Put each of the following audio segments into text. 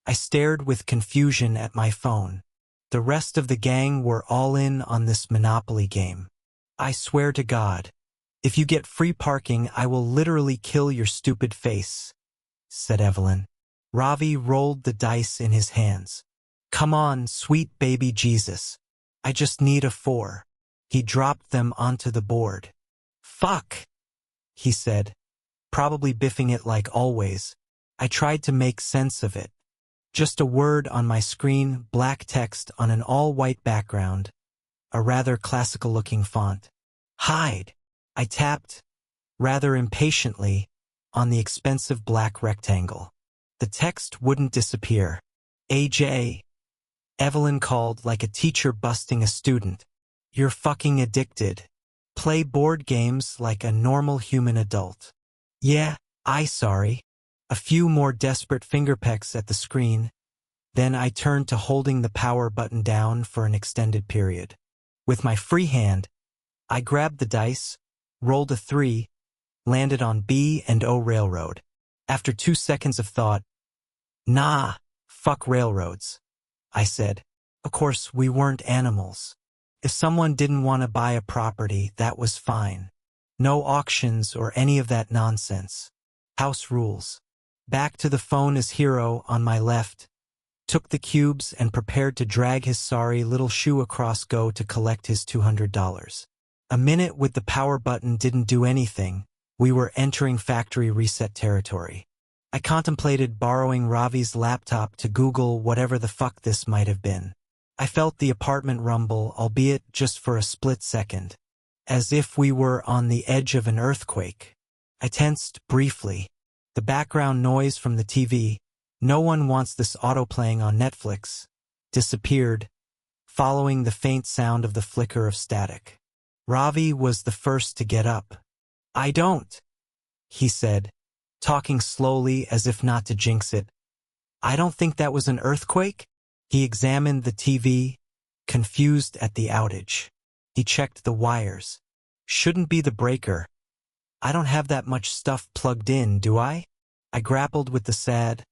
I stared with confusion at my phone. The rest of the gang were all in on this Monopoly game. I swear to God, if you get free parking, I will literally kill your stupid face, said Evelyn. Ravi rolled the dice in his hands. Come on, sweet baby Jesus. I just need a 4. He dropped them onto the board. Fuck, he said, probably biffing it like always. I tried to make sense of it. Just a word on my screen, black text on an all-white background, a rather classical-looking font. Hide. I tapped, rather impatiently, on the expensive black rectangle. The text wouldn't disappear. AJ. Evelyn called like a teacher busting a student. You're fucking addicted. Play board games like a normal human adult. Yeah, sorry. A few more desperate finger pecks at the screen. Then I turned to holding the power button down for an extended period. With my free hand, I grabbed the dice, rolled a 3, landed on B and O Railroad. After 2 seconds of thought, nah, fuck railroads, I said. Of course, we weren't animals. If someone didn't want to buy a property, that was fine. No auctions or any of that nonsense. House rules. Back to the phone as Hero, on my left, took the cubes and prepared to drag his sorry little shoe across Go to collect his $200. A minute with the power button didn't do anything. We were entering factory reset territory. I contemplated borrowing Ravi's laptop to Google whatever the fuck this might have been. I felt the apartment rumble, albeit just for a split second, as if we were on the edge of an earthquake. I tensed briefly. The background noise from the TV, no one wants this autoplaying on Netflix, disappeared, following the faint sound of the flicker of static. Ravi was the first to get up. I don't, he said, talking slowly as if not to jinx it. I don't think that was an earthquake. He examined the TV, confused at the outage. He checked the wires. Shouldn't be the breaker. I don't have that much stuff plugged in, do I? I grappled with the sad,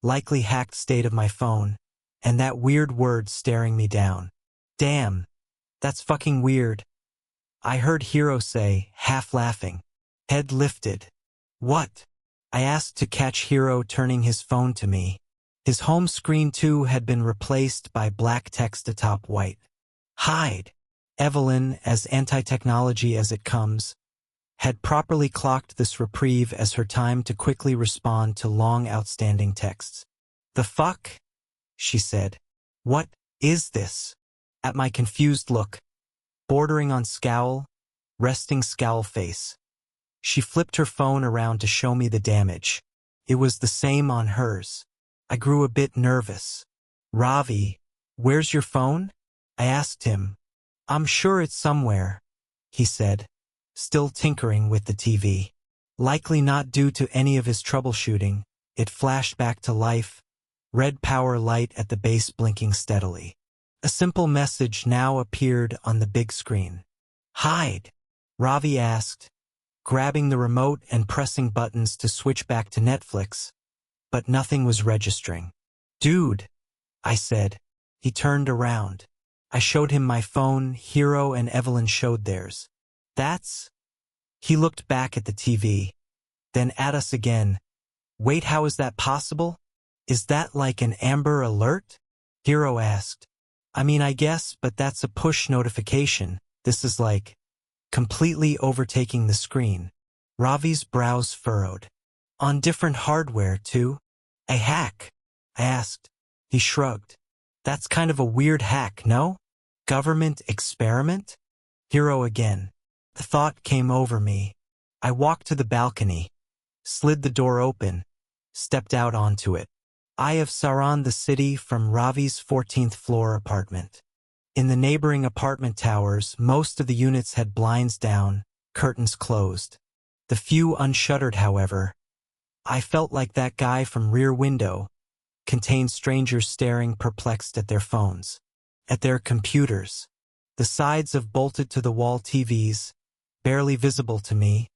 likely hacked state of my phone, and that weird word staring me down. Damn, that's fucking weird. I heard Hero say, half laughing. Head lifted. What? I asked to catch Hero turning his phone to me. His home screen too had been replaced by black text atop white. Hide. Evelyn, as anti-technology as it comes, had properly clocked this reprieve as her time to quickly respond to long outstanding texts. The fuck? She said. What is this? At my confused look, bordering on scowl, resting scowl face. She flipped her phone around to show me the damage. It was the same on hers. I grew a bit nervous. Ravi, where's your phone? I asked him. I'm sure it's somewhere, he said, still tinkering with the TV. Likely not due to any of his troubleshooting, it flashed back to life, red power light at the base blinking steadily. A simple message now appeared on the big screen. Hide, Ravi asked, grabbing the remote and pressing buttons to switch back to Netflix, but nothing was registering. Dude, I said. He turned around. I showed him my phone, Hero and Evelyn showed theirs. That's? He looked back at the TV, then at us again. Wait, how is that possible? Is that like an Amber Alert? Hero asked. I mean, I guess, but that's a push notification. This is like completely overtaking the screen. Ravi's brows furrowed. On different hardware, too? A hack? I asked. He shrugged. That's kind of a weird hack, no? Government experiment? Hero again. The thought came over me. I walked to the balcony, slid the door open, stepped out onto it. Eye of Saran the city from Ravi's 14th floor apartment. In the neighboring apartment towers, most of the units had blinds down, curtains closed. The few unshuttered, however, I felt like that guy from Rear Window, contained strangers staring perplexed at their phones, at their computers. The sides of bolted-to-the-wall TVs, barely visible to me,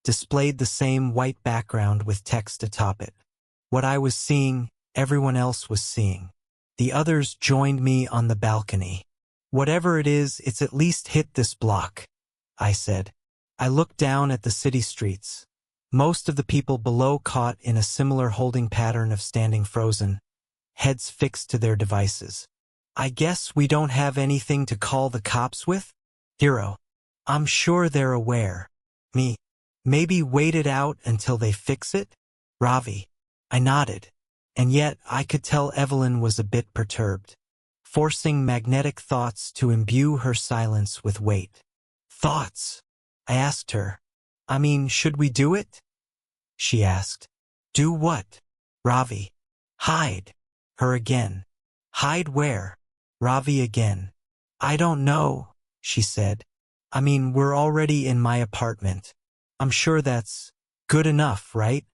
displayed the same white background with text atop it. What I was seeing, everyone else was seeing. The others joined me on the balcony. Whatever it is, it's at least hit this block, I said. I looked down at the city streets. Most of the people below caught in a similar holding pattern of standing frozen, heads fixed to their devices. I guess we don't have anything to call the cops with? Hero. I'm sure they're aware. Me. Maybe wait it out until they fix it? Ravi. I nodded. And yet I could tell Evelyn was a bit perturbed, forcing magnetic thoughts to imbue her silence with weight. Thoughts? I asked her. I mean, should we do it? She asked. Do what? Ravi. Hide. Her again. Hide where? Ravi again. I don't know, she said. I mean, we're already in my apartment. I'm sure that's good enough, right?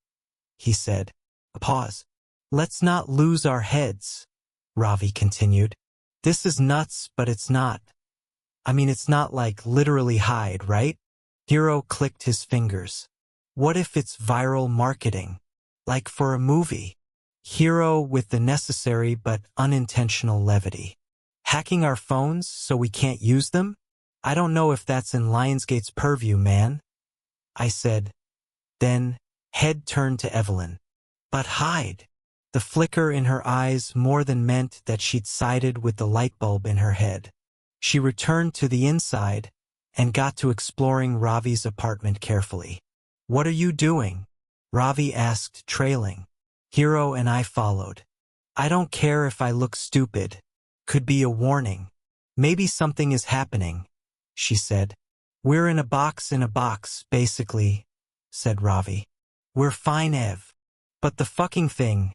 He said. A pause. Let's not lose our heads, Ravi continued. This is nuts, but it's not. I mean, it's not like literally hide, right? Hero clicked his fingers. What if it's viral marketing? Like for a movie? Hero with the necessary but unintentional levity. Hacking our phones so we can't use them? I don't know if that's in Lionsgate's purview, man. I said. Then, head turned to Evelyn. But hide. The flicker in her eyes more than meant that she'd sided with the light bulb in her head. She returned to the inside and got to exploring Ravi's apartment carefully. What are you doing? Ravi asked, trailing. Hero and I followed. I don't care if I look stupid. Could be a warning. Maybe something is happening, she said. We're in a box, basically, said Ravi. We're fine, Ev. But the fucking thing.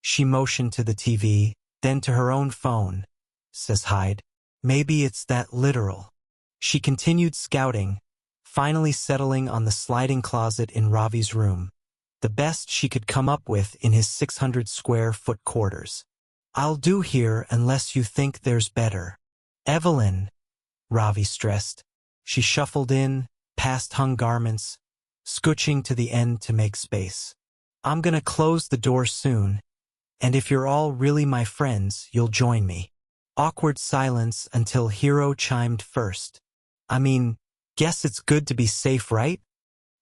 She motioned to the TV, then to her own phone, says hide. Maybe it's that literal. She continued scouting, finally settling on the sliding closet in Ravi's room, the best she could come up with in his 600-square-foot quarters. I'll do here unless you think there's better. Evelyn, Ravi stressed. She shuffled in, past hung garments, scooching to the end to make space. I'm gonna close the door soon, and if you're all really my friends, you'll join me. Awkward silence until Hero chimed first. I mean, guess it's good to be safe, right?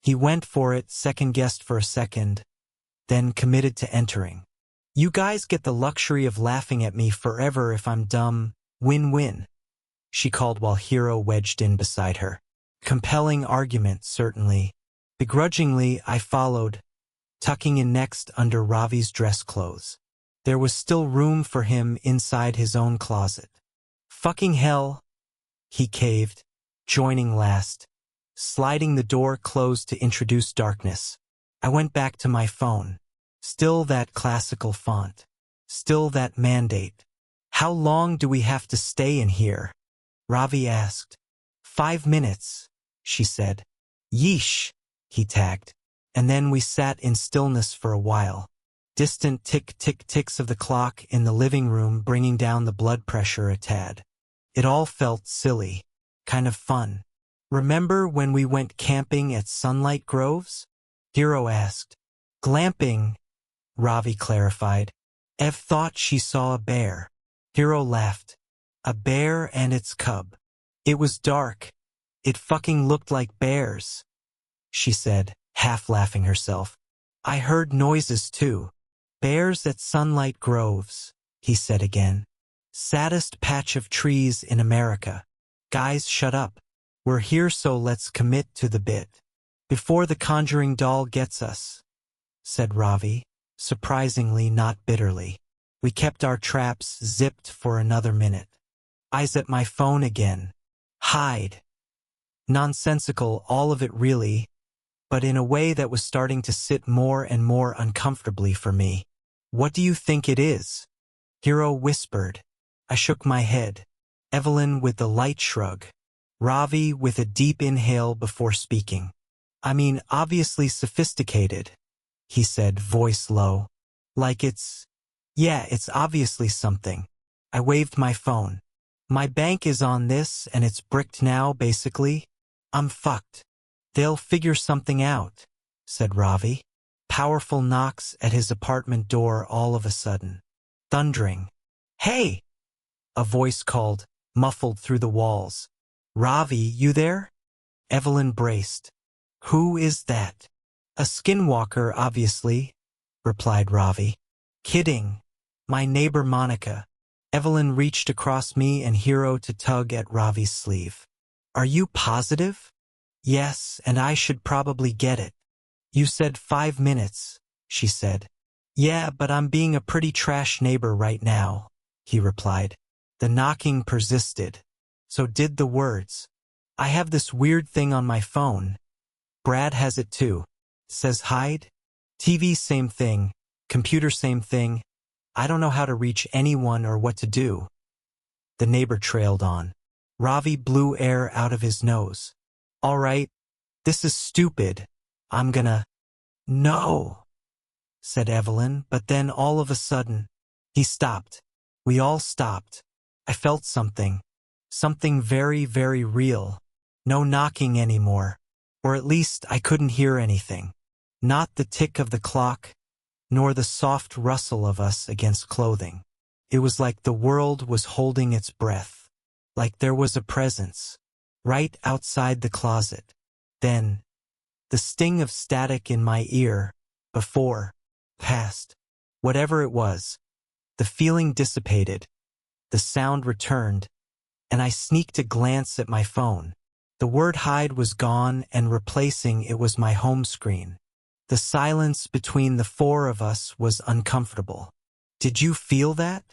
He went for it, second-guessed for a second, then committed to entering. You guys get the luxury of laughing at me forever if I'm dumb. Win-win, she called while Hero wedged in beside her. Compelling argument, certainly. Begrudgingly, I followed, tucking in next under Ravi's dress clothes. There was still room for him inside his own closet. Fucking hell, he caved, joining last, sliding the door closed to introduce darkness. I went back to my phone. Still that classical font. Still that mandate. How long do we have to stay in here? Ravi asked. 5 minutes, she said. Yeesh, he tagged. And then we sat in stillness for a while. Distant tick-tick-ticks of the clock in the living room bringing down the blood pressure a tad. It all felt silly, kind of fun. Remember when we went camping at Sunlight Groves? Hero asked. Glamping, Ravi clarified. Ev thought she saw a bear. Hero laughed. A bear and its cub. It was dark. It fucking looked like bears, she said, half laughing herself. I heard noises too. Bears at Sunlight Groves, he said again. Saddest patch of trees in America. Guys, shut up. We're here, so let's commit to the bit. Before the conjuring doll gets us, said Ravi, surprisingly not bitterly. We kept our traps zipped for another minute. Eyes at my phone again. Hide. Nonsensical, all of it really, but in a way that was starting to sit more and more uncomfortably for me. What do you think it is? Hero whispered. I shook my head. Evelyn with the light shrug. Ravi with a deep inhale before speaking. I mean, obviously sophisticated, he said, voice low. Like yeah, it's obviously something. I waved my phone. My bank is on this and it's bricked now, basically. I'm fucked. They'll figure something out, said Ravi. powerful knocks at his apartment door all of a sudden. Thundering. "Hey!" a voice called, muffled through the walls. "Ravi, you there?" Evelyn braced. "Who is that?" "A skinwalker, obviously," replied Ravi. "Kidding. My neighbor Monica." Evelyn reached across me and Hero to tug at Ravi's sleeve. "Are you positive?" "Yes, and I should probably get it." "You said 5 minutes," she said. "Yeah, but I'm being a pretty trash neighbor right now," he replied. The knocking persisted. So did the words. "I have this weird thing on my phone. Brad has it too. Says hide. TV same thing. Computer same thing. I don't know how to reach anyone or what to do." The neighbor trailed on. Ravi blew air out of his nose. "All right, this is stupid. I'm gonna—" "No," said Evelyn, but then all of a sudden, he stopped. We all stopped. I felt something. Something very, very real. No knocking anymore. Or at least I couldn't hear anything. Not the tick of the clock, nor the soft rustle of us against clothing. It was like the world was holding its breath. Like there was a presence. Right outside the closet. Then, the sting of static in my ear, before, past, whatever it was, the feeling dissipated, the sound returned, and I sneaked a glance at my phone. The word hide was gone and replacing it was my home screen. The silence between the four of us was uncomfortable. "Did you feel that?"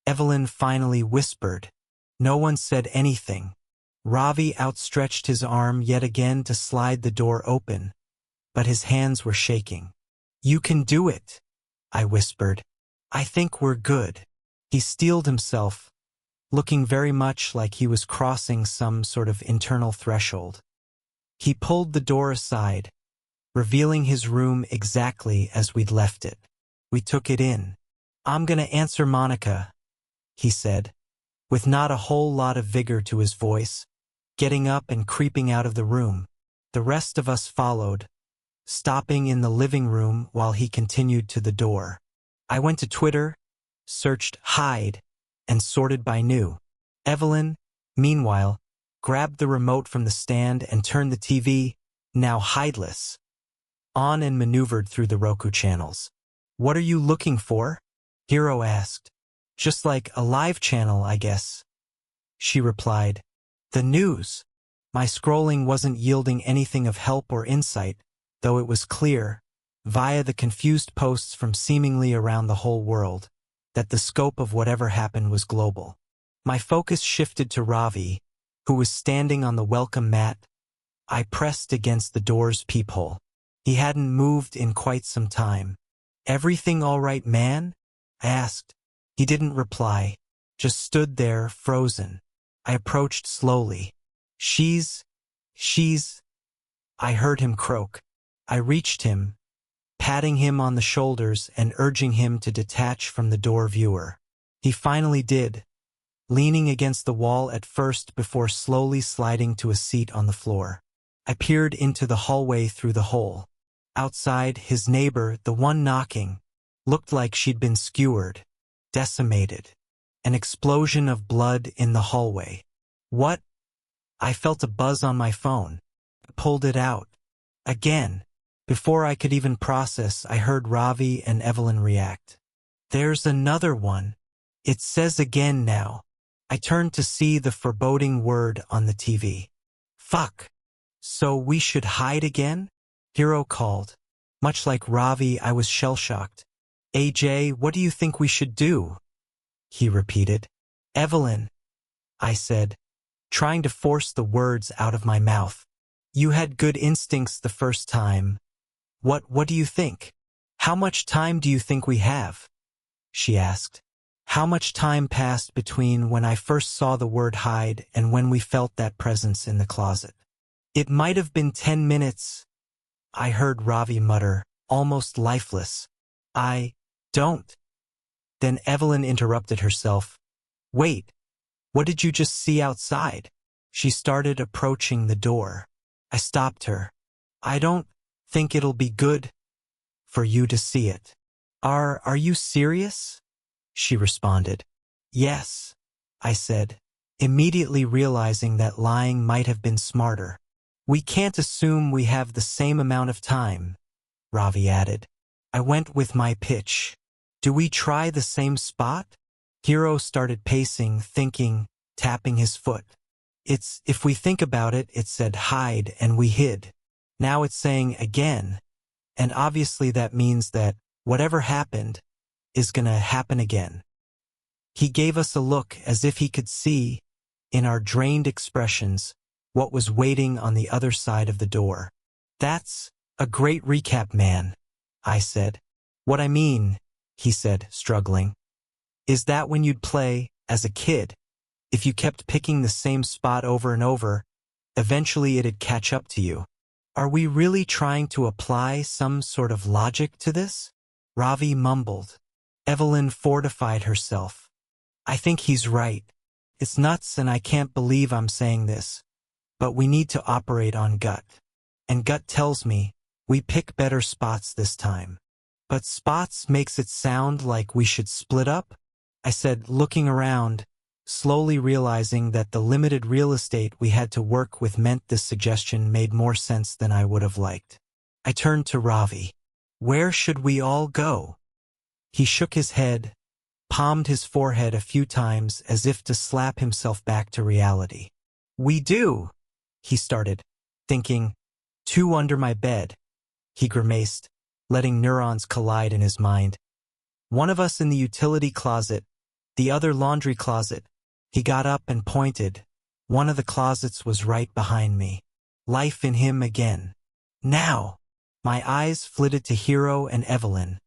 Evelyn finally whispered. No one said anything. Ravi outstretched his arm yet again to slide the door open, but his hands were shaking. "You can do it," I whispered. "I think we're good." He steeled himself, looking very much like he was crossing some sort of internal threshold. He pulled the door aside, revealing his room exactly as we'd left it. We took it in. "I'm gonna answer Monica," he said, with not a whole lot of vigor to his voice, getting up and creeping out of the room. The rest of us followed, stopping in the living room while he continued to the door. I went to Twitter, searched hide, and sorted by new. Evelyn, meanwhile, grabbed the remote from the stand and turned the TV, now hideless, on and maneuvered through the Roku channels. "What are you looking for?" Hero asked. "Just like a live channel, I guess," she replied. "The news." My scrolling wasn't yielding anything of help or insight, though it was clear, via the confused posts from seemingly around the whole world, that the scope of whatever happened was global. My focus shifted to Ravi, who was standing on the welcome mat. I pressed against the door's peephole. He hadn't moved in quite some time. "Everything all right, man?" I asked. He didn't reply, just stood there, frozen. I approached slowly. She's... I heard him croak. I reached him, patting him on the shoulders and urging him to detach from the door viewer. He finally did, leaning against the wall at first before slowly sliding to a seat on the floor. I peered into the hallway through the hole. Outside, his neighbor, the one knocking, looked like she'd been skewered, decimated. An explosion of blood in the hallway. "What?" I felt a buzz on my phone. I pulled it out. Again. Before I could even process, I heard Ravi and Evelyn react. "There's another one. It says again now." I turned to see the foreboding word on the TV. "Fuck. So we should hide again?" Hero called. Much like Ravi, I was shell-shocked. "AJ, what do you think we should do?" he repeated. "Evelyn," I said, trying to force the words out of my mouth. "You had good instincts the first time. What do you think? How much time do you think we have?" she asked. How much time passed between when I first saw the word hide and when we felt that presence in the closet? "It might have been 10 minutes, I heard Ravi mutter, almost lifeless. "I don't." Then Evelyn interrupted herself. "Wait, what did you just see outside?" She started approaching the door. I stopped her. "I don't think it'll be good for you to see it. Are you serious? She responded. Yes, I said, immediately realizing that lying might have been smarter. We can't assume we have the same amount of time, Ravi added. I went with my pitch. Do we try the same spot? Hiro started pacing, thinking, tapping his foot. If we think about it, it said hide and we hid. Now it's saying again, and obviously that means that whatever happened is gonna happen again. He gave us a look as if he could see, in our drained expressions, what was waiting on the other side of the door. That's a great recap, man, I said. What I mean, he said, struggling, is that when you'd play, as a kid, if you kept picking the same spot over and over, eventually it'd catch up to you. Are we really trying to apply some sort of logic to this? Ravi mumbled. Evelyn fortified herself. I think he's right. It's nuts and I can't believe I'm saying this. But we need to operate on gut. And gut tells me, we pick better spots this time. But spots makes it sound like we should split up? I said, looking around, slowly realizing that the limited real estate we had to work with meant this suggestion made more sense than I would have liked. I turned to Ravi. Where should we all go? He shook his head, palmed his forehead a few times as if to slap himself back to reality. We do, he started, thinking. 2 under my bed, he grimaced, letting neurons collide in his mind. 1 of us in the utility closet, the other laundry closet. He got up and pointed. 1 of the closets was right behind me. Life in him again. Now, my eyes flitted to Hiro and Evelyn,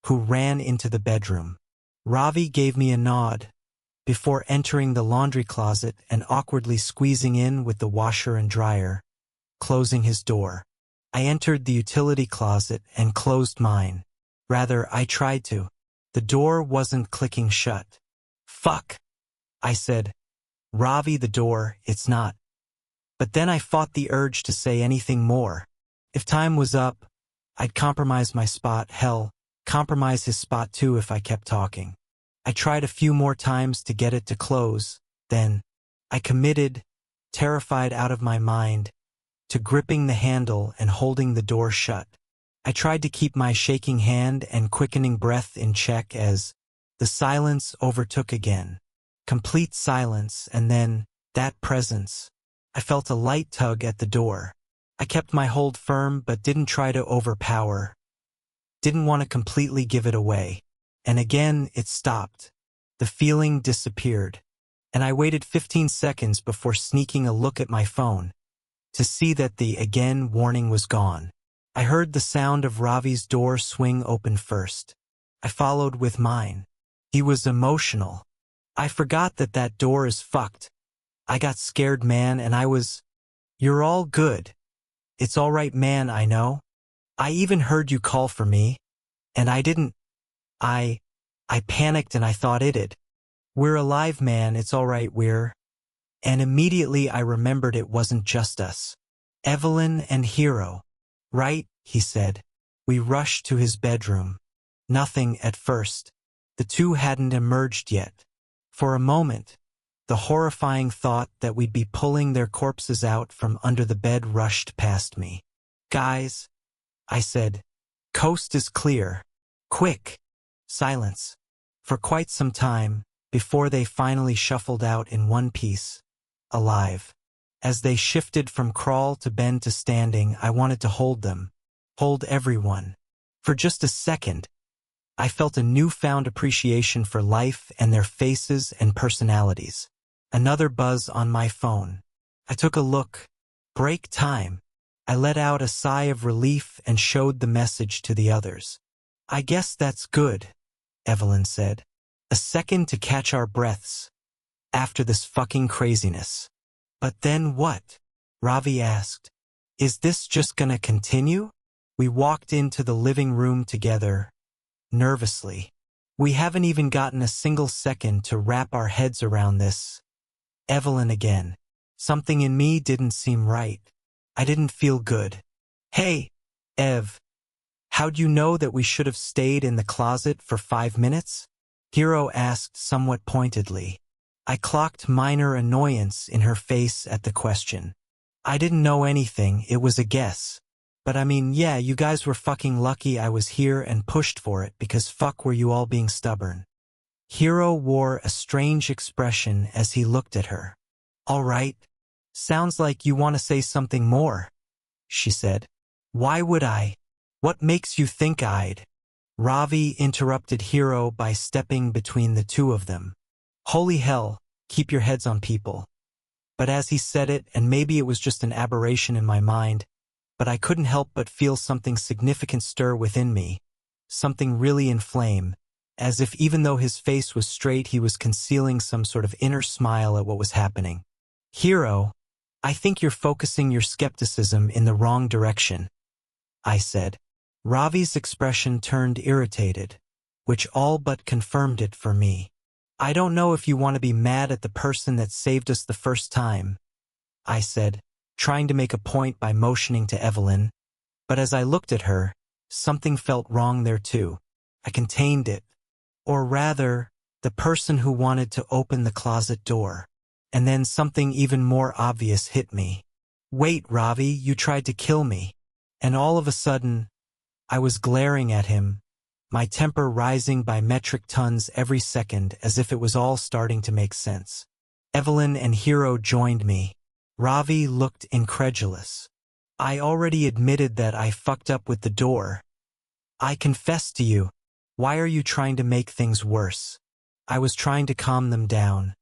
who ran into the bedroom. Ravi gave me a nod before entering the laundry closet and awkwardly squeezing in with the washer and dryer, closing his door. I entered the utility closet and closed mine. Rather, I tried to. The door wasn't clicking shut. Fuck, I said. Ravi, the door, it's not. But then I fought the urge to say anything more. If time was up, I'd compromise my spot, hell, compromise his spot too if I kept talking. I tried a few more times to get it to close, then I committed, terrified out of my mind, to gripping the handle and holding the door shut. I tried to keep my shaking hand and quickening breath in check as the silence overtook again. Complete silence, and then that presence. I felt a light tug at the door. I kept my hold firm but didn't try to overpower. Didn't want to completely give it away. And again it stopped. The feeling disappeared. And I waited 15 seconds before sneaking a look at my phone to see that the again warning was gone. I heard the sound of Ravi's door swing open first. I followed with mine. He was emotional. I forgot that that door is fucked. I got scared, man, and I was, "You're all good. It's all right, man, I know. I even heard you call for me. And I didn't. I panicked and I thought it'd. We're alive, man, it's all right, we're." And immediately I remembered it wasn't just us. Evelyn and Hiro. Right, he said. We rushed to his bedroom. Nothing at first. The 2 hadn't emerged yet. For a moment, the horrifying thought that we'd be pulling their corpses out from under the bed rushed past me. Guys, I said, coast is clear. Quick. Silence. For quite some time, before they finally shuffled out in one piece, alive. As they shifted from crawl to bend to standing, I wanted to hold them. Hold everyone. For just a second, I felt a newfound appreciation for life and their faces and personalities. Another buzz on my phone. I took a look. Break time. I let out a sigh of relief and showed the message to the others. I guess that's good, Evelyn said. A second to catch our breaths. After this fucking craziness. But then what? Ravi asked. Is this just gonna continue? We walked into the living room together, nervously. We haven't even gotten a single second to wrap our heads around this. Evelyn again. Something in me didn't seem right. I didn't feel good. Hey, Ev. How'd you know that we should have stayed in the closet for 5 minutes? Hiro asked somewhat pointedly. I clocked minor annoyance in her face at the question. I didn't know anything, it was a guess. But I mean, yeah, you guys were fucking lucky I was here and pushed for it because fuck were you all being stubborn. Hiro wore a strange expression as he looked at her. All right. Sounds like you want to say something more, she said. Why would I? What makes you think I'd? Ravi interrupted Hiro by stepping between the two of them. Holy hell, keep your heads on people. But as he said it, and maybe it was just an aberration in my mind, but I couldn't help but feel something significant stir within me, something really inflame, as if even though his face was straight he was concealing some sort of inner smile at what was happening. Hiro, I think you're focusing your skepticism in the wrong direction, I said. Ravi's expression turned irritated, which all but confirmed it for me. I don't know if you want to be mad at the person that saved us the first time, I said, trying to make a point by motioning to Evelyn, but as I looked at her, something felt wrong there too. I contained it, or rather, the person who wanted to open the closet door. And then something even more obvious hit me. Wait, Ravi, you tried to kill me. And all of a sudden, I was glaring at him, my temper rising by metric tons every second as if it was all starting to make sense. Evelyn and Hiro joined me. Ravi looked incredulous. I already admitted that I fucked up with the door. I confessed to you. Why are you trying to make things worse? I was trying to calm them down.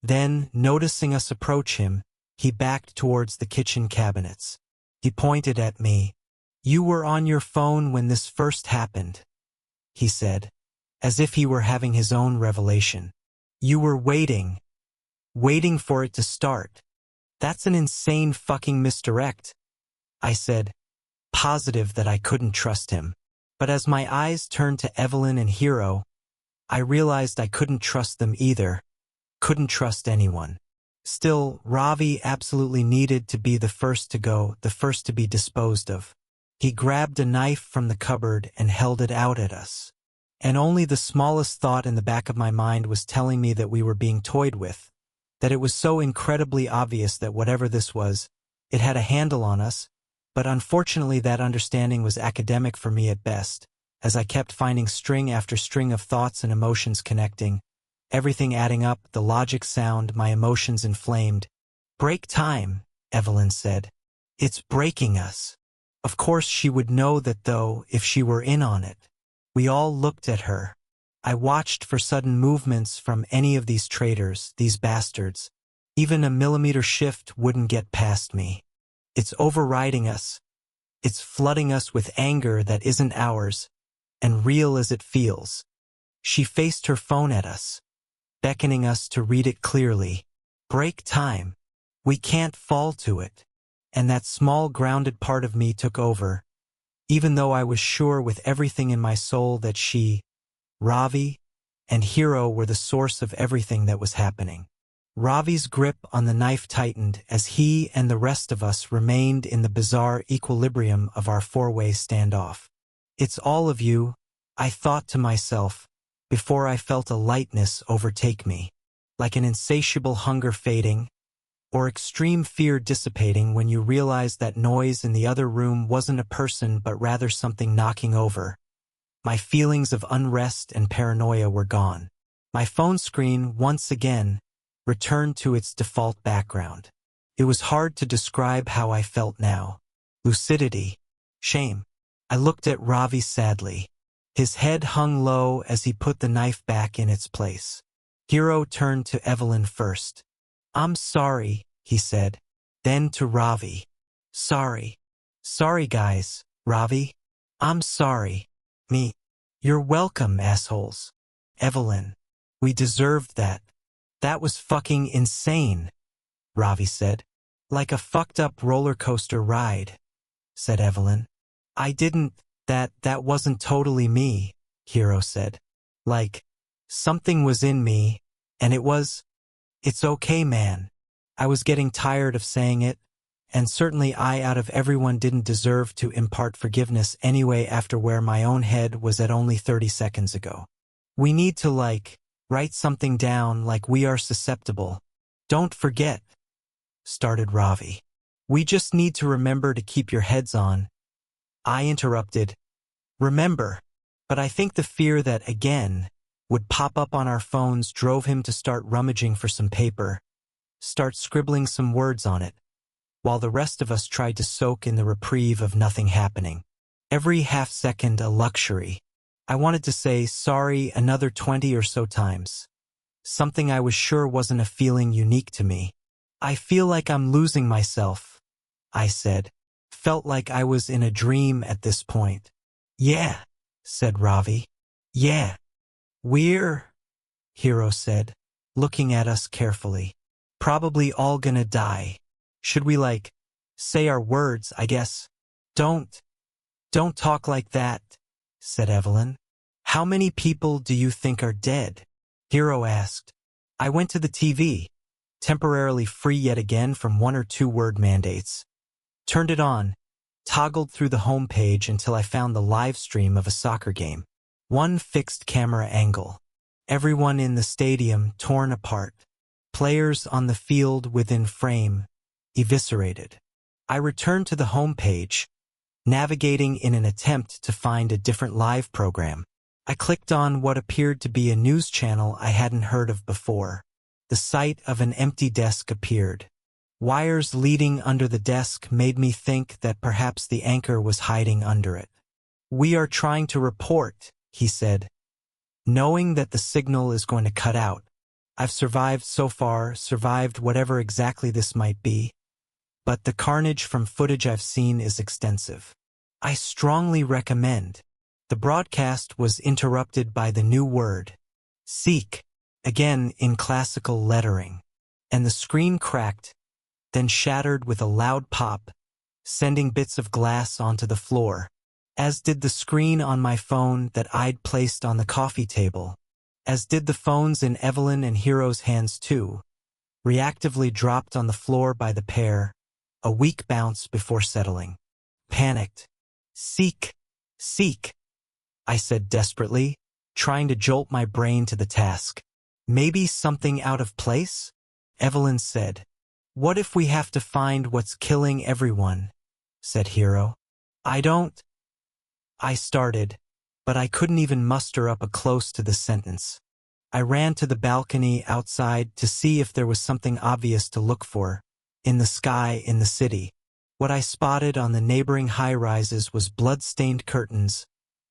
Then, noticing us approach him, he backed towards the kitchen cabinets. He pointed at me. You were on your phone when this first happened, he said, as if he were having his own revelation. You were waiting for it to start. That's an insane fucking misdirect, I said, positive that I couldn't trust him. But as my eyes turned to Evelyn and Hiro, I realized I couldn't trust them either. Couldn't trust anyone. Still, Ravi absolutely needed to be the first to go, the first to be disposed of. He grabbed a knife from the cupboard and held it out at us. And only the smallest thought in the back of my mind was telling me that we were being toyed with, that it was so incredibly obvious that whatever this was, it had a handle on us, but unfortunately that understanding was academic for me at best, as I kept finding string after string of thoughts and emotions connecting, everything adding up, the logic sound, my emotions inflamed. Break time, Evelyn said. It's breaking us. Of course she would know that though, if she were in on it. We all looked at her. I watched for sudden movements from any of these traitors, these bastards. Even a millimeter shift wouldn't get past me. It's overriding us. It's flooding us with anger that isn't ours, and real as it feels. She faced her phone at us, beckoning us to read it clearly. Break time. We can't fall to it. And that small grounded part of me took over, even though I was sure with everything in my soul that she, Ravi, and Hiro were the source of everything that was happening. Ravi's grip on the knife tightened as he and the rest of us remained in the bizarre equilibrium of our four-way standoff. It's all of you, I thought to myself, before I felt a lightness overtake me, like an insatiable hunger fading, or extreme fear dissipating when you realize that noise in the other room wasn't a person but rather something knocking over. My feelings of unrest and paranoia were gone. My phone screen, once again, returned to its default background. It was hard to describe how I felt now. Lucidity. Shame. I looked at Ravi sadly. His head hung low as he put the knife back in its place. Hiro turned to Evelyn first. I'm sorry, he said. Then to Ravi. Sorry. Sorry guys, Ravi. I'm sorry. Me. You're welcome, assholes. Evelyn. We deserved that. That was fucking insane, Ravi said. Like a fucked up roller coaster ride, said Evelyn. I didn't, that wasn't totally me, Hiro said. Like, something was in me, and it's okay, man. I was getting tired of saying it, And certainly I out of everyone didn't deserve to impart forgiveness anyway after where my own head was at only 30 seconds ago. We need to write something down like we are susceptible. Don't forget, started Ravi. We just need to remember to keep your heads on. I interrupted. Remember, but I think the fear that, again, would pop up on our phones drove him to start rummaging for some paper, start scribbling some words on it, while the rest of us tried to soak in the reprieve of nothing happening. Every half second a luxury. I wanted to say sorry another 20 or so times. Something I was sure wasn't a feeling unique to me. I feel like I'm losing myself, I said. Felt like I was in a dream at this point. Yeah, said Ravi. Yeah. Hero said, looking at us carefully. Probably all gonna die. Should we say our words, I guess? Don't talk like that, said Evelyn. How many people do you think are dead? Hero asked. I went to the TV, temporarily free yet again from 1 or 2 word mandates. Turned it on, toggled through the home page until I found the live stream of a soccer game. One fixed camera angle. Everyone in the stadium torn apart. Players on the field within frame, eviscerated. I returned to the home page, navigating in an attempt to find a different live program. I clicked on what appeared to be a news channel I hadn't heard of before. The sight of an empty desk appeared. Wires leading under the desk made me think that perhaps the anchor was hiding under it. We are trying to report, he said. Knowing that the signal is going to cut out. I've survived so far, survived whatever exactly this might be. But the carnage from footage I've seen is extensive. I strongly recommend. The broadcast was interrupted by the new word, seek, again in classical lettering. And the screen cracked, then shattered with a loud pop, sending bits of glass onto the floor, as did the screen on my phone that I'd placed on the coffee table, as did the phones in Evelyn and Hero's hands too, reactively dropped on the floor by the pair, a weak bounce before settling. Panicked. Seek, I said desperately, trying to jolt my brain to the task. Maybe something out of place? Evelyn said. What if we have to find what's killing everyone? Said Hero. I started, but I couldn't even muster up a close to the sentence. I ran to the balcony outside to see if there was something obvious to look for, in the sky in the city. What I spotted on the neighboring high-rises was blood-stained curtains,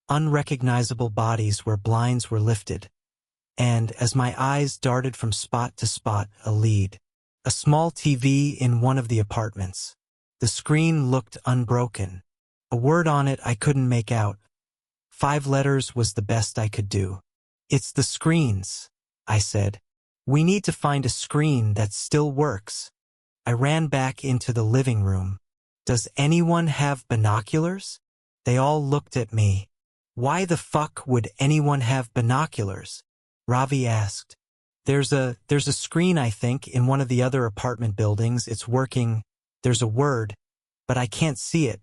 unrecognizable bodies where blinds were lifted, and, as my eyes darted from spot to spot, a lead. A small TV in one of the apartments. The screen looked unbroken. A word on it I couldn't make out. 5 letters was the best I could do. It's the screens, I said. We need to find a screen that still works. I ran back into the living room. Does anyone have binoculars? They all looked at me. Why the fuck would anyone have binoculars? Ravi asked. There's a screen, I think, in one of the other apartment buildings. It's working. There's a word, but I can't see it.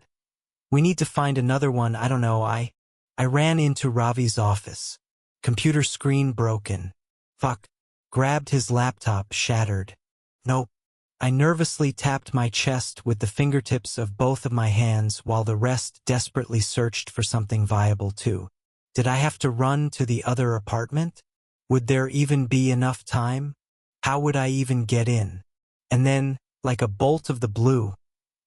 We need to find another one. I don't know. I ran into Ravi's office. Computer screen broken. Fuck. Grabbed his laptop, shattered. Nope. I nervously tapped my chest with the fingertips of both of my hands while the rest desperately searched for something viable too. Did I have to run to the other apartment? Would there even be enough time? How would I even get in? And then, like a bolt of the blue,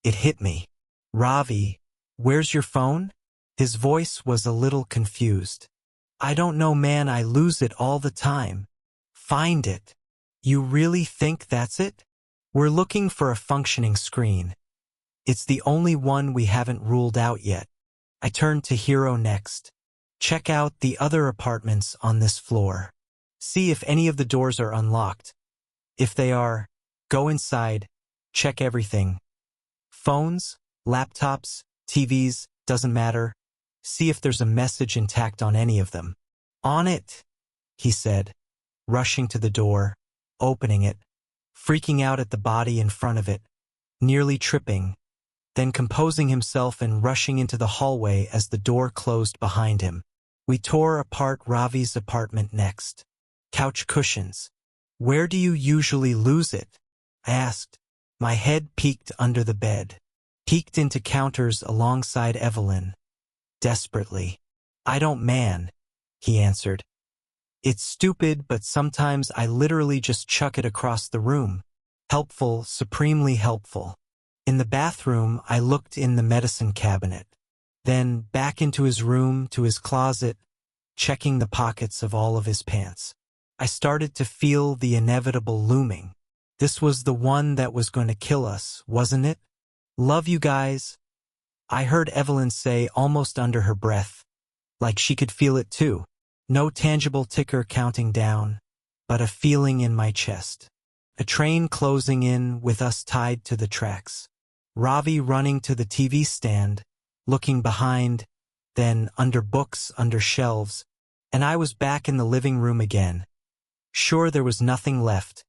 it hit me. Ravi, where's your phone? His voice was a little confused. I don't know, man, I lose it all the time. Find it. You really think that's it? We're looking for a functioning screen. It's the only one we haven't ruled out yet. I turned to Hero next. Check out the other apartments on this floor. See if any of the doors are unlocked. If they are, go inside, check everything. Phones, laptops, TVs, doesn't matter. See if there's a message intact on any of them. On it, he said, rushing to the door, opening it, freaking out at the body in front of it. nearly tripping, then composing himself and rushing into the hallway as the door closed behind him. We tore apart Ravi's apartment next. Couch cushions. Where do you usually lose it? I asked. My head peeked under the bed. Peeked into counters alongside Evelyn. Desperately. I don't, man, he answered. It's stupid, but sometimes I literally just chuck it across the room. Helpful, supremely helpful. In the bathroom, I looked in the medicine cabinet. Then back into his room, to his closet, checking the pockets of all of his pants. I started to feel the inevitable looming. This was the one that was going to kill us, wasn't it? Love you guys, I heard Evelyn say almost under her breath, like she could feel it too. No tangible ticker counting down, but a feeling in my chest. A train closing in with us tied to the tracks. Ravi running to the TV stand, looking behind, then under books, under shelves, and I was back in the living room again. Sure, there was nothing left.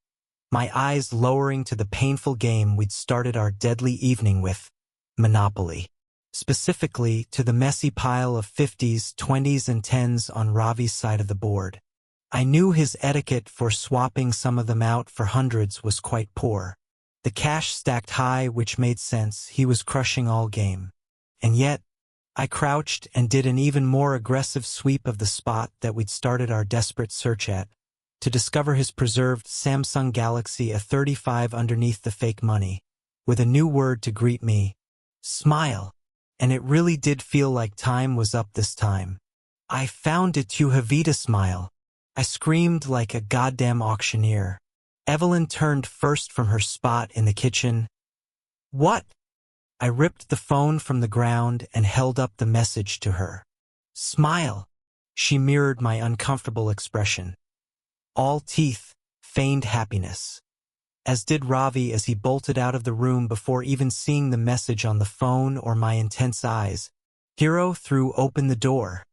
My eyes lowering to the painful game we'd started our deadly evening with, Monopoly. Specifically to the messy pile of 50s, 20s, and 10s on Ravi's side of the board. I knew his etiquette for swapping some of them out for hundreds was quite poor. The cash stacked high, which made sense. He was crushing all game. And yet, I crouched and did an even more aggressive sweep of the spot that we'd started our desperate search at, to discover his preserved Samsung Galaxy A35 underneath the fake money, with a new word to greet me: smile. And it really did feel like time was up this time. I found it, you Havita smile. I screamed like a goddamn auctioneer. Evelyn turned first from her spot in the kitchen. What? I ripped the phone from the ground and held up the message to her. Smile. She mirrored my uncomfortable expression. All teeth, feigned happiness. As did Ravi as he bolted out of the room before even seeing the message on the phone or my intense eyes. Hero threw open the door.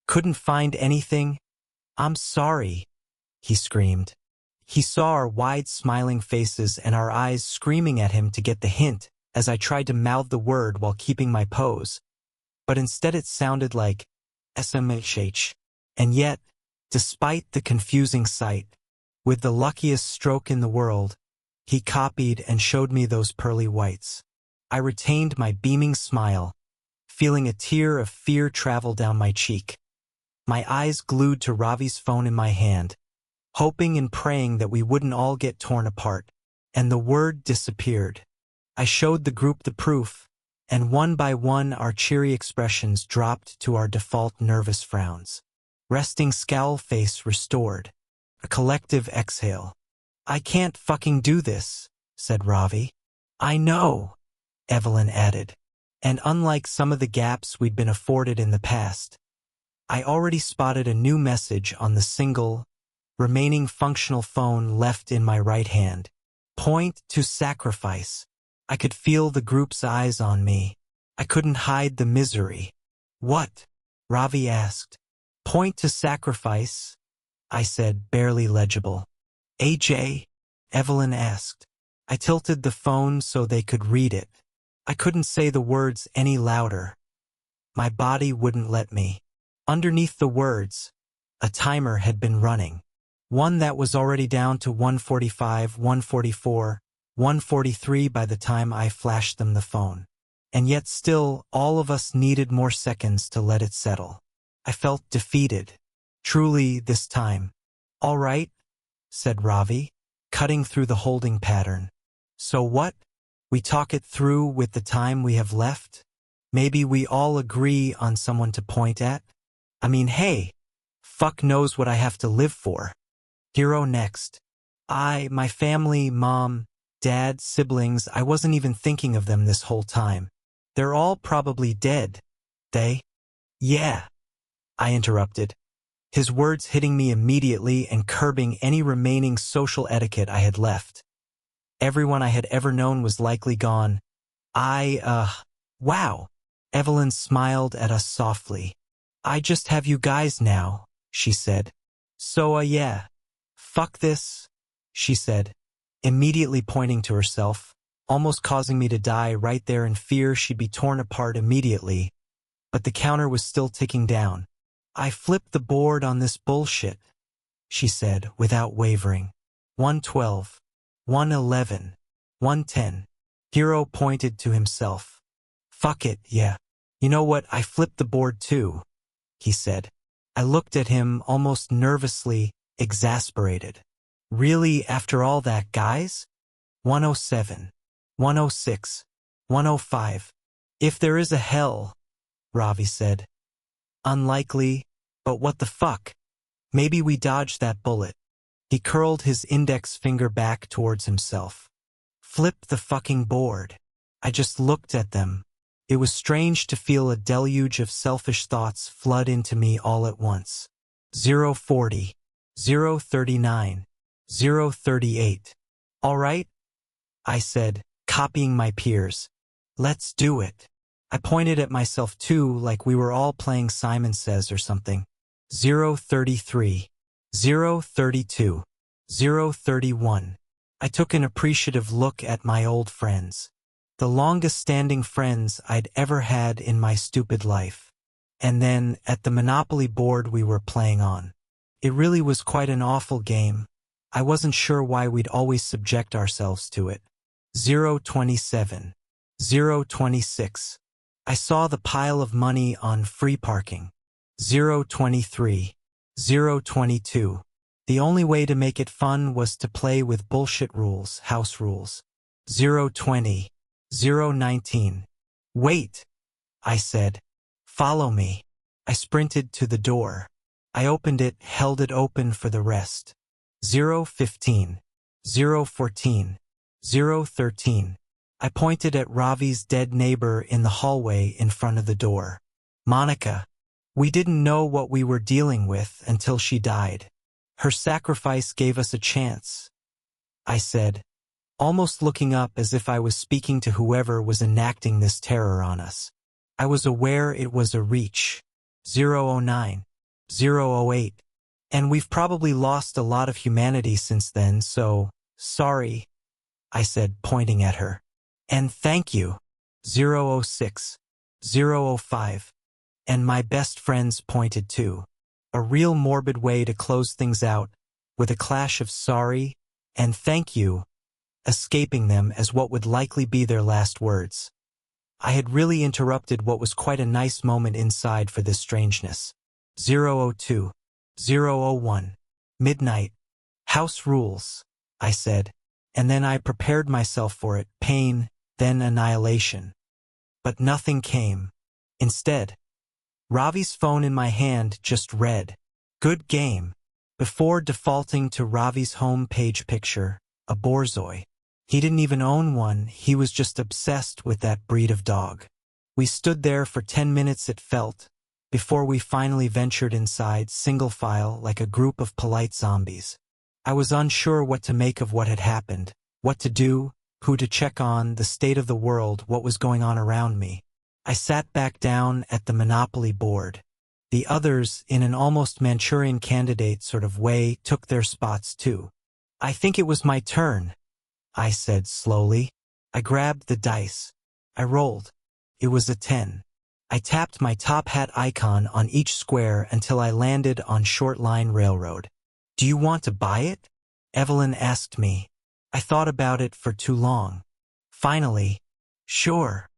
Couldn't find anything? I'm sorry, he screamed. He saw our wide smiling faces and our eyes screaming at him to get the hint as I tried to mouth the word while keeping my pose. But instead it sounded like SMHH. And yet, despite the confusing sight, with the luckiest stroke in the world, he copied and showed me those pearly whites. I retained my beaming smile, feeling a tear of fear travel down my cheek. My eyes glued to Ravi's phone in my hand, hoping and praying that we wouldn't all get torn apart. And the word disappeared. I showed the group the proof, and one by one our cheery expressions dropped to our default nervous frowns. Resting scowl face restored. A collective exhale. I can't fucking do this, said Ravi. I know, Evelyn added. And unlike some of the gaps we'd been afforded in the past, I already spotted a new message on the single, remaining functional phone left in my right hand. Point to sacrifice. I could feel the group's eyes on me. I couldn't hide the misery. What? Ravi asked. Point to sacrifice, I said, barely legible. AJ? Evelyn asked. I tilted the phone so they could read it. I couldn't say the words any louder. My body wouldn't let me. Underneath the words, a timer had been running. One that was already down to 145, 144, 143 by the time I flashed them the phone. And yet still, all of us needed more seconds to let it settle. I felt defeated. Truly, this time. All right, said Ravi, cutting through the holding pattern. So what? We talk it through with the time we have left? Maybe we all agree on someone to point at? I mean, hey, fuck knows what I have to live for. Hero next. My family, mom, dad, siblings, I wasn't even thinking of them this whole time. They're all probably dead. They? Yeah, I interrupted. His words hitting me immediately and curbing any remaining social etiquette I had left. Everyone I had ever known was likely gone. Wow. Evelyn smiled at us softly. I just have you guys now, she said. So, yeah. Fuck this, she said, immediately pointing to herself. almost causing me to die right there in fear she'd be torn apart immediately, but the counter was still ticking down. I flipped the board on this bullshit, she said, without wavering. 112, 111, 110. Hero pointed to himself. Fuck it, yeah. You know what, I flipped the board too, he said. I looked at him almost nervously, exasperated. Really, after all that, guys? 107, 106, 105. If there is a hell, Ravi said. Unlikely, but what the fuck? Maybe we dodged that bullet. He curled his index finger back towards himself. Flip the fucking board. I just looked at them. It was strange to feel a deluge of selfish thoughts flood into me all at once. 040, 039, 038. All right? I said, copying my peers. Let's do it. I pointed at myself too, like we were all playing Simon Says or something. 033, 032, 031. I took an appreciative look at my old friends. The longest-standing friends I'd ever had in my stupid life. And then, at the Monopoly board we were playing on. It really was quite an awful game. I wasn't sure why we'd always subject ourselves to it. 027, 026. I saw the pile of money on free parking. 023, 022. The only way to make it fun was to play with bullshit rules, house rules. 020, 019. Wait, I said. Follow me. I sprinted to the door. I opened it, held it open for the rest. 015, 014, 013. I pointed at Ravi's dead neighbor in the hallway in front of the door. Monica. We didn't know what we were dealing with until she died. Her sacrifice gave us a chance, I said, almost looking up as if I was speaking to whoever was enacting this terror on us. I was aware it was a reach. 009, 008. And we've probably lost a lot of humanity since then, so, sorry, I said, pointing at her. And thank you. 006, 005. And my best friends pointed too. A real morbid way to close things out, with a clash of sorry and thank you, escaping them as what would likely be their last words. I had really interrupted what was quite a nice moment inside for this strangeness. 002, 001, midnight. House rules, I said, and then I prepared myself for it, pain, then annihilation. But nothing came. Instead, Ravi's phone in my hand just read, "Good game," before defaulting to Ravi's home page picture, a borzoi. He didn't even own one, he was just obsessed with that breed of dog. We stood there for 10 minutes it felt, before we finally ventured inside, single file, like a group of polite zombies. I was unsure what to make of what had happened, what to do, who to check on, the state of the world, what was going on around me. I sat back down at the Monopoly board. The others, in an almost Manchurian Candidate sort of way, took their spots too. I think it was my turn, I said slowly. I grabbed the dice. I rolled. It was a 10. I tapped my top hat icon on each square until I landed on Short Line Railroad. Do you want to buy it? Evelyn asked me. I thought about it for too long. Finally, sure,